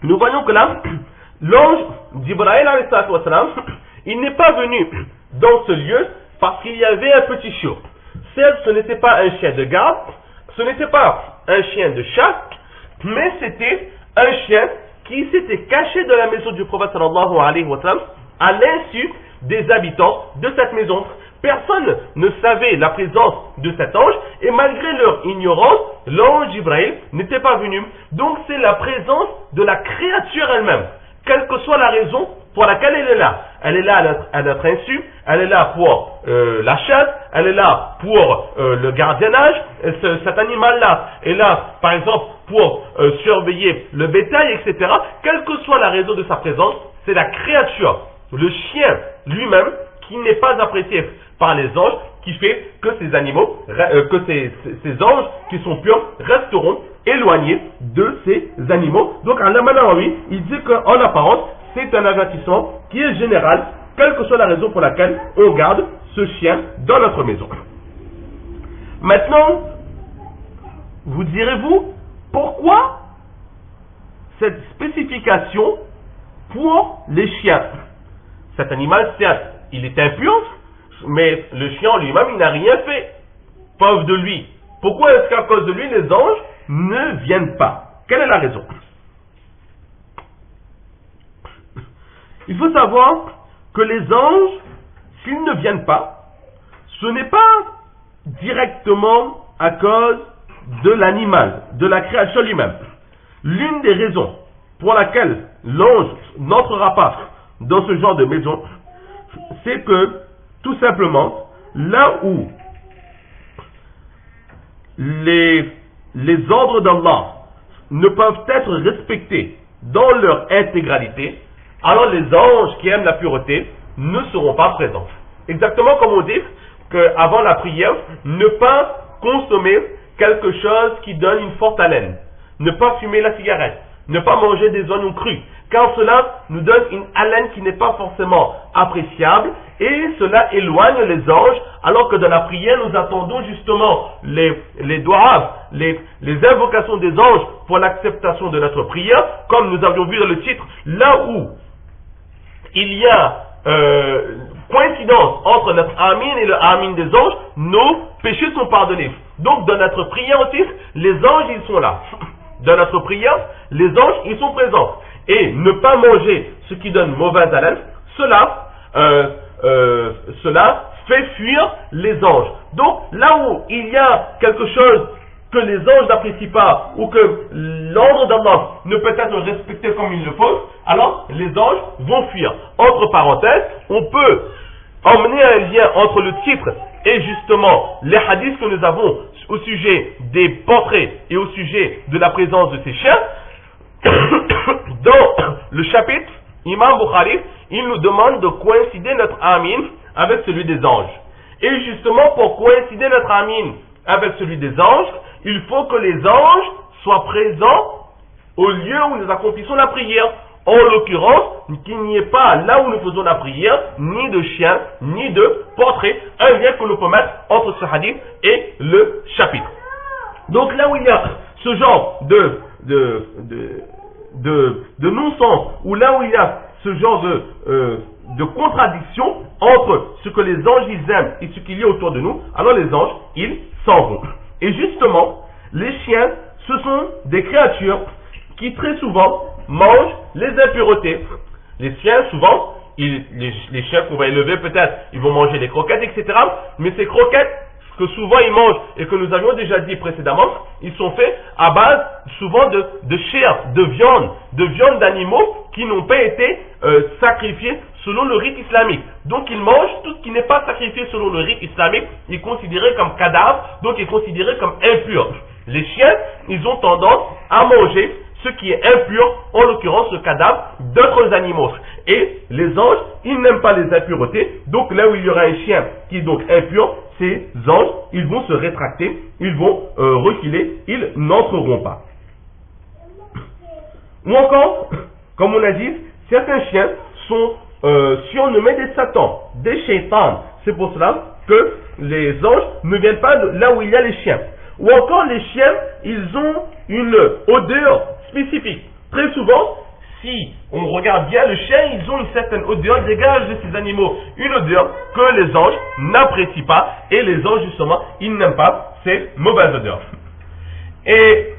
nous voyons que là, l'ange d'Ibrahim, il n'est pas venu dans ce lieu parce qu'il y avait un petit chiot. Certes, ce n'était pas un chien de garde, ce n'était pas un chien de chasse, mais c'était un chien qui s'était caché de la maison du prophète sallallahu alayhi wa sallam à l'insu des habitants de cette maison. Personne ne savait la présence de cet ange et malgré leur ignorance, l'ange Jibril n'était pas venu. Donc c'est la présence de la créature elle-même, quelle que soit la raison pour laquelle elle est là. Elle est là à notre insu, elle est là pour la chasse, elle est là pour le gardiennage. Cet animal-là est là, par exemple, pour surveiller le bétail, etc. Quelle que soit la raison de sa présence, c'est la créature, le chien lui-même, qui n'est pas apprécié par les anges, qui fait que ces animaux, que ces anges qui sont purs resteront éloignés de ces animaux. Donc, Allah Manawi, il dit qu'en apparence, c'est un avertissement qui est général, quelle que soit la raison pour laquelle on garde ce chien dans notre maison. Maintenant, vous direz-vous, pourquoi cette spécification pour les chiens? Cet animal, certes, il est impur, mais le chien lui-même, il n'a rien fait. Preuve de lui. Pourquoi est-ce qu'à cause de lui, les anges ne viennent pas? Quelle est la raison? Il faut savoir que les anges, s'ils ne viennent pas, ce n'est pas directement à cause de l'animal, de la créature lui-même. L'une des raisons pour laquelle l'ange n'entrera pas dans ce genre de maison, c'est que, tout simplement, là où les ordres d'Allah ne peuvent être respectés dans leur intégralité, alors les anges qui aiment la pureté ne seront pas présents. Exactement comme on dit qu'avant la prière, ne pas consommer quelque chose qui donne une forte haleine, ne pas fumer la cigarette, ne pas manger des oignons crus, car cela nous donne une haleine qui n'est pas forcément appréciable et cela éloigne les anges, alors que dans la prière nous attendons justement les doigts, les invocations des anges pour l'acceptation de notre prière, comme nous avions vu dans le titre, là où il y a coïncidence entre notre amin et le amin des anges, nos péchés sont pardonnés. Donc dans notre prière aussi, les anges ils sont là. Dans notre prière, les anges ils sont présents. Et ne pas manger ce qui donne mauvaise haleine, cela fait fuir les anges. Donc là où il y a quelque chose que les anges n'apprécient pas ou que l'ordre d'Allah ne peut être respecté comme il le faut, alors les anges vont fuir. Entre parenthèses, on peut emmener un lien entre le titre et justement les hadiths que nous avons au sujet des portraits et au sujet de la présence de ces chiens. Dans le chapitre, Imam Bukhari, il nous demande de coïncider notre amin avec celui des anges. Et justement, pour coïncider notre amin avec celui des anges, il faut que les anges soient présents au lieu où nous accomplissons la prière. En l'occurrence, qu'il n'y ait pas là où nous faisons la prière, ni de chien, ni de portrait, un lien que l'on peut mettre entre ce hadith et le chapitre. Donc là où il y a ce genre de non-sens, ou là où il y a ce genre de contradiction entre ce que les anges ils aiment et ce qu'il y a autour de nous, alors les anges, ils s'en vont. Et justement, les chiens, ce sont des créatures qui très souvent mangent les impuretés. Les chiens, souvent, les chiens qu'on va élever peut-être, ils vont manger des croquettes, etc. Mais ces croquettes, que souvent ils mangent et que nous avions déjà dit précédemment, ils sont faits à base souvent de chair, de viande d'animaux qui n'ont pas été sacrifiés selon le rite islamique. Donc ils mangent tout ce qui n'est pas sacrifié selon le rite islamique, ils sont considérés comme cadavres, donc ils sont considérés comme impurs. Les chiens, ils ont tendance à manger ce qui est impur, en l'occurrence le cadavre d'autres animaux. Et les anges, ils n'aiment pas les impuretés, donc là où il y aura un chien qui est donc impur, ces anges, ils vont se rétracter, ils vont reculer, ils n'entreront pas. Ou encore, comme on a dit, certains chiens sont surnommés des satans, des shaitans. C'est pour cela que les anges ne viennent pas là où il y a les chiens. Ou encore les chiens, ils ont une odeur spécifique. Très souvent, si on regarde bien, le chien, ils ont une certaine odeur, dégage de ces animaux une odeur que les anges n'apprécient pas, et les anges, justement, ils n'aiment pas ces mauvaises odeurs. Et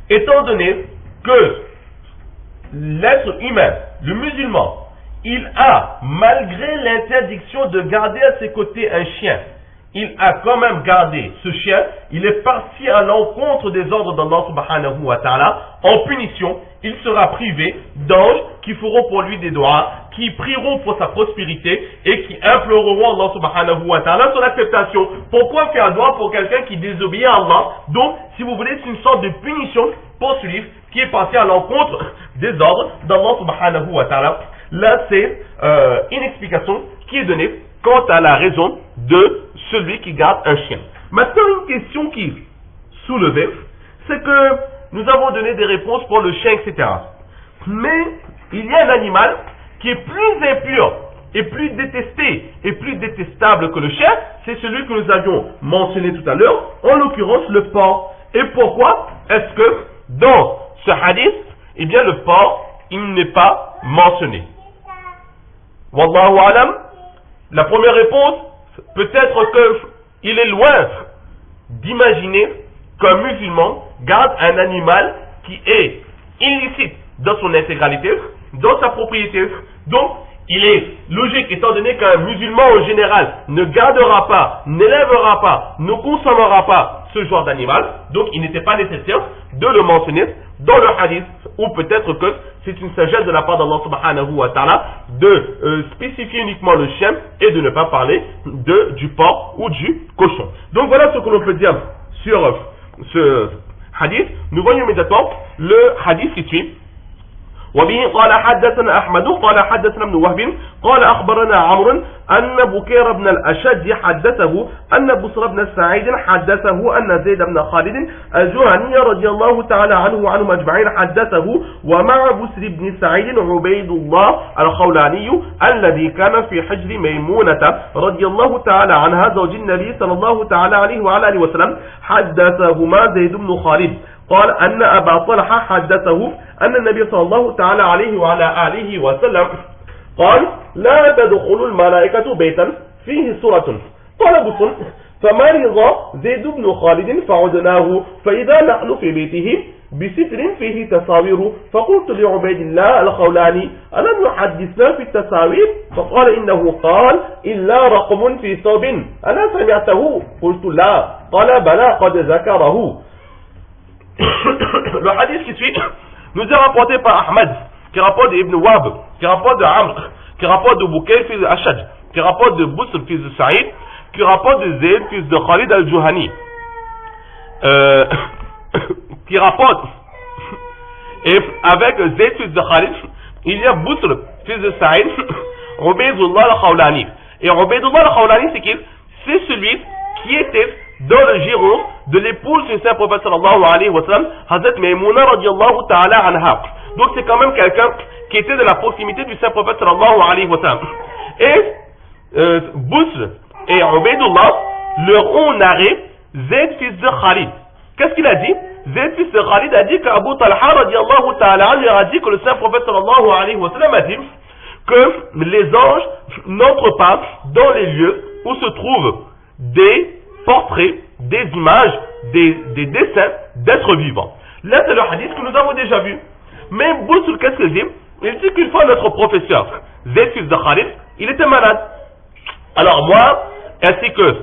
étant donné que l'être humain, le musulman, il a, malgré l'interdiction de garder à ses côtés un chien, il a quand même gardé ce chien, il est parti à l'encontre des ordres d'Allah subhanahu wa ta'ala, en punition, il sera privé d'anges qui feront pour lui des doigts, qui prieront pour sa prospérité et qui imploreront Allah subhanahu wa ta'ala son acceptation. Pourquoi faire un doigt pour quelqu'un qui désobéit à Allah? Donc, si vous voulez, c'est une sorte de punition pour celui qui est parti à l'encontre des ordres d'Allah subhanahu wa ta'ala. Là, c'est une explication qui est donnée quant à la raison de celui qui garde un chien. Maintenant, une question qui est soulevée, c'est que nous avons donné des réponses pour le chien, etc. Mais il y a un animal qui est plus impur et plus détesté et plus détestable que le chien, c'est celui que nous avions mentionné tout à l'heure, en l'occurrence le porc. Et pourquoi est-ce que dans ce hadith, eh bien le porc, il n'est pas mentionné? Wallahu alam. La première réponse, peut-être qu'il est loin d'imaginer qu'un musulman garde un animal qui est illicite dans son intégralité, dans sa propriété. Donc, il est logique, étant donné qu'un musulman en général ne gardera pas, n'élèvera pas, ne consommera pas ce genre d'animal, donc il n'était pas nécessaire de le mentionner dans le hadith, ou peut-être que c'est une sagesse de la part d'Allah subhanahu wa ta'ala de spécifier uniquement le chien et de ne pas parler du porc ou du cochon. Donc voilà ce que l'on peut dire sur ce hadith. Nous voyons immédiatement le hadith qui suit. وبه قال حدثنا أحمد قال حدثنا ابن وهب قال أخبرنا عمرو أن بكير بن الأشج حدثه أن بصر بن سعيد حدثه أن زيد بن خالد الجهني رضي الله تعالى عنه وعنهم أجمعين حدثه ومع بصر بن سعيد عبيد الله الخولاني الذي كان في حجر ميمونة رضي الله تعالى عنها زوج النبي صلى الله تعالى عليه وعلى آله وسلم حدثهما زيد بن خالد قال أن أبا طلحة حدثه أن النبي صلى الله تعالى عليه وعلى آله وسلم قال لا تدخل الملائكة بيتا فيه سورة. قال بصر فمرض زيد بن خالد فعدناه فإذا نحن في بيته بستر فيه تصاوير فقلت لعبيد الله الخولاني ألم يحدثنا في التصاوير؟ فقال إنه قال إلا رقم في ثوب ألا سمعته؟ قلت لا. قال بلى قد ذكره. Le hadith qui suit nous est rapporté par Ahmad, qui rapporte d'Ibn Wahb, qui rapporte de Amr, qui rapporte de Bukayr fils de Ashaj, qui rapporte de Busr fils de Saïd, qui rapporte de Zayd fils de Khalid al-Juhani, qui rapporte, et avec Zayd fils de Khalid, il y a Busr fils de Saïd, Ubaydullah al-Khawlani. Et Ubaydullah al-Khawlani, c'est qui? C'est celui qui était dans le giron de l'épouse du saint prophète sallallahu alayhi wa sallam, Hazrat Maimouna radiallahu ta'ala anha. Donc c'est quand même quelqu'un qui était de la proximité du saint prophète sallallahu alayhi wa sallam. Et Busr et Ubaydullah leur ont narré Zayd fils de Khalid. Qu'est-ce qu'il a dit? Zayd fils de Khalid a dit qu'Abu Talha radiallahu ta'ala anha a dit que le saint prophète sallallahu alayhi wa sallam a dit que les anges n'entrent pas dans les lieux où se trouvent des portraits, des images, des dessins d'êtres vivants. Là, c'est le hadith que nous avons déjà vu. Mais Busr, qu'est-ce qu'il dit? Il dit qu'une fois notre professeur, Zayd fils de Khalid, il était malade. Alors moi, ainsi que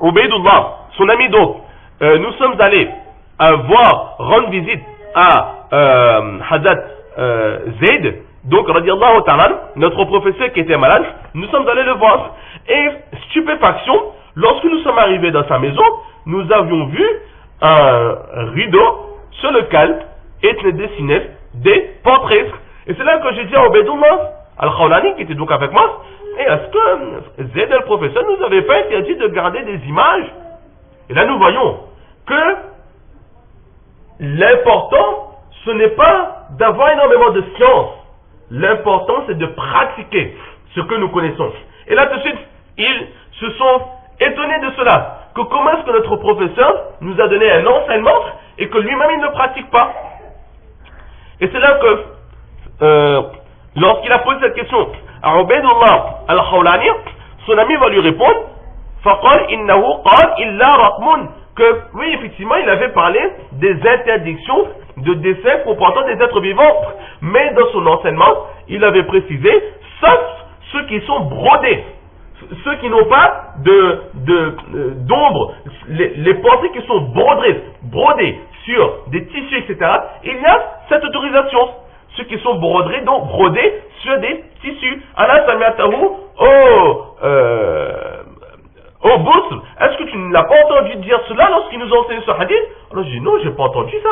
Ubaydullah, son ami donc, nous sommes allés rendre visite à Hazrat Zayd, donc radiallahu ta'ala, notre professeur qui était malade, nous sommes allés le voir. Et stupéfaction, lorsque nous sommes arrivés dans sa maison, nous avions vu un rideau sur lequel étaient dessinés des portraits. Et c'est là que j'ai dit à Ubaydullah al-Khawlani, qui était donc avec moi, et est-ce que Zayd le professeur nous avait pas interdit de garder des images? Et là nous voyons que l'important, ce n'est pas d'avoir énormément de science. L'important, c'est de pratiquer ce que nous connaissons. Et là, tout de suite, ils se sont étonnés de cela. Que comment est-ce que notre professeur nous a donné un enseignement et que lui-même il ne pratique pas. Et c'est là que, lorsqu'il a posé cette question à Ubaydullah al-Khawlani, son ami va lui répondre فَقَالْ إِنَّهُ قَالْ إِلَّا رَقْمٌ, que oui, effectivement, il avait parlé des interdictions de dessin comportant des êtres vivants, mais dans son enseignement, il avait précisé, sauf ceux qui sont brodés, ceux qui n'ont pas d'ombre, les portraits qui sont brodés sur des tissus, etc., il y a cette autorisation. Ceux qui sont brodés, donc brodés sur des tissus. Allah sami'atahu, oh Boussl, est-ce que tu ne l'as pas entendu dire cela lorsqu'il nous a enseigné ce hadith? Alors je dis non, j'ai pas entendu ça.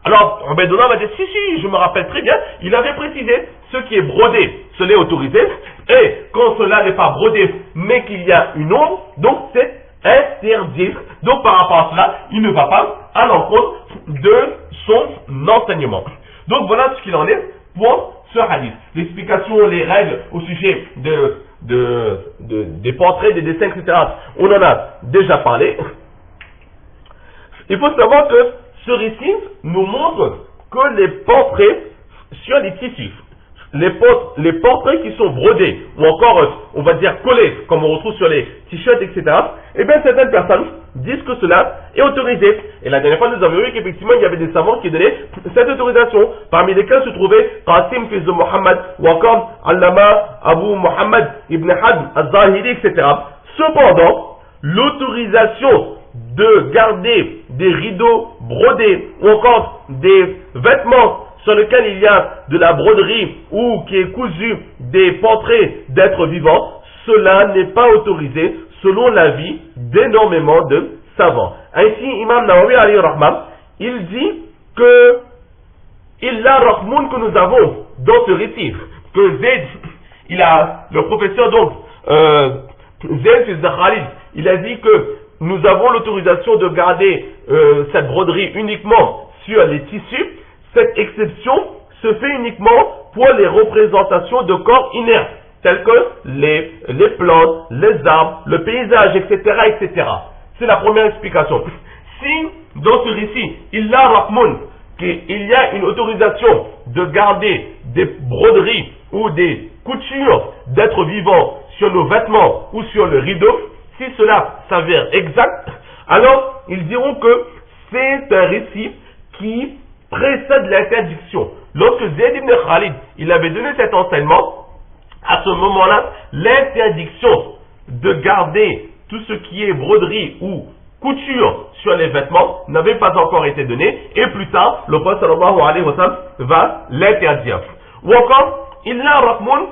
Alors Ubaydullah m'a dit si, je me rappelle très bien, il avait précisé, ce qui est brodé, cela est autorisé, et quand cela n'est pas brodé, mais qu'il y a une ombre, donc c'est interdit. Donc par rapport à cela, il ne va pas à l'encontre de son enseignement. Donc voilà ce qu'il en est pour ce hadith. L'explication, les règles au sujet des portraits, des dessins, etc. On en a déjà parlé. Il faut savoir que ce récit nous montre que les portraits sur les tissus, les portraits qui sont brodés, ou encore, on va dire, collés, comme on retrouve sur les t-shirts, etc., eh bien, certaines personnes disent que cela est autorisé. Et la dernière fois, nous avons vu qu'effectivement, il y avait des savants qui donnaient cette autorisation, parmi lesquels se trouvait Qasim fils de Muhammad, ou encore Allama Abu Muhammad ibn Hazm al-Zahiri, etc. Cependant, l'autorisation de garder des rideaux brodés, ou encore des vêtements sur lesquels il y a de la broderie ou qui est cousu des portraits d'êtres vivants, cela n'est pas autorisé selon l'avis d'énormément de savants. Ainsi, Imam Nawawi alayhi rahman, il dit que illa rahmoun que nous avons dans ce récit, que Zayd, le professeur donc, Zayd fils de Khalid, il a dit que nous avons l'autorisation de garder cette broderie uniquement sur les tissus. Cette exception se fait uniquement pour les représentations de corps inertes, tels que les plantes, les arbres, le paysage, etc., etc. C'est la première explication. Si, dans ce récit, il y a une autorisation de garder des broderies ou des coutures d'êtres vivants sur nos vêtements ou sur le rideau, si cela s'avère exact, alors ils diront que c'est un récit qui précède l'interdiction. Lorsque Zayd ibn Khalid, il avait donné cet enseignement, à ce moment-là, l'interdiction de garder tout ce qui est broderie ou couture sur les vêtements n'avait pas encore été donnée, et plus tard, le prophète sallallahu alayhi wa sallam va l'interdire. Ou encore, Illa Rahmoun,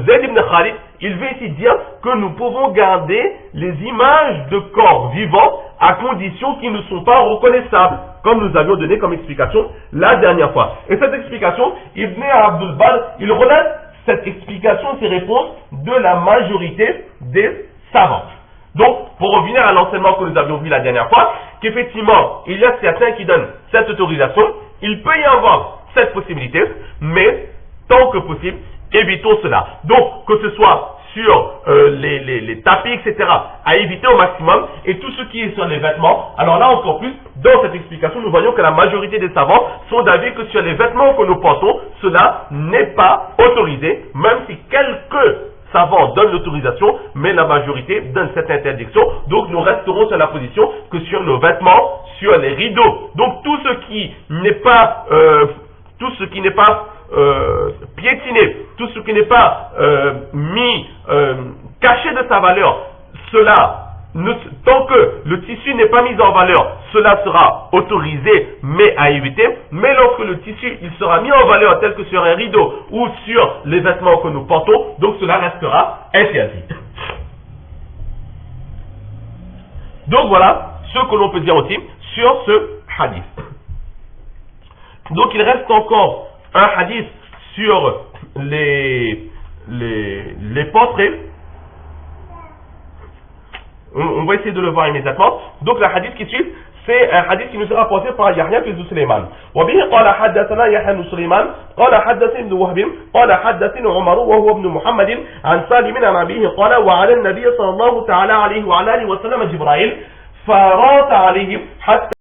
Zayd ibn Khalid, il veut ici dire que nous pouvons garder les images de corps vivants à condition qu'ils ne sont pas reconnaissables, comme nous avions donné comme explication la dernière fois. Et cette explication, Ibn Abdul Bar, il relate cette explication, ces réponses de la majorité des savants. Donc, pour revenir à l'enseignement que nous avions vu la dernière fois, qu'effectivement, il y a certains qui donnent cette autorisation, il peut y avoir cette possibilité, mais tant que possible, évitons cela. Donc, que ce soit sur les tapis, etc., à éviter au maximum, et tout ce qui est sur les vêtements. Alors là, encore plus, dans cette explication, nous voyons que la majorité des savants sont d'avis que sur les vêtements que nous portons, cela n'est pas autorisé, même si quelques savants donnent l'autorisation, mais la majorité donne cette interdiction. Donc, nous resterons sur la position que sur nos vêtements, sur les rideaux. Donc, tout ce qui n'est pas piétiné, tout ce qui n'est pas caché de sa valeur, cela, tant que le tissu n'est pas mis en valeur, cela sera autorisé, mais à éviter. Mais lorsque le tissu il sera mis en valeur, tel que sur un rideau ou sur les vêtements que nous portons, donc cela restera interdit. Donc voilà ce que l'on peut dire aussi sur ce hadith. Donc il reste encore un hadith sur les portraits. On va essayer de le voir immédiatement. Donc le hadith qui suit, c'est un hadith qui nous est rapporté par Yahya fils de Sulayman. وبه قال حدثنا يحيى بن سليمان قال حدثني ابن وهب قال حدثني عمر وهو ابن محمد عن سالم عن أبيه قال وعلى النبي صلى الله تعالى عليه وعلى آله وسلم جبرائيل فرات عليهم حتى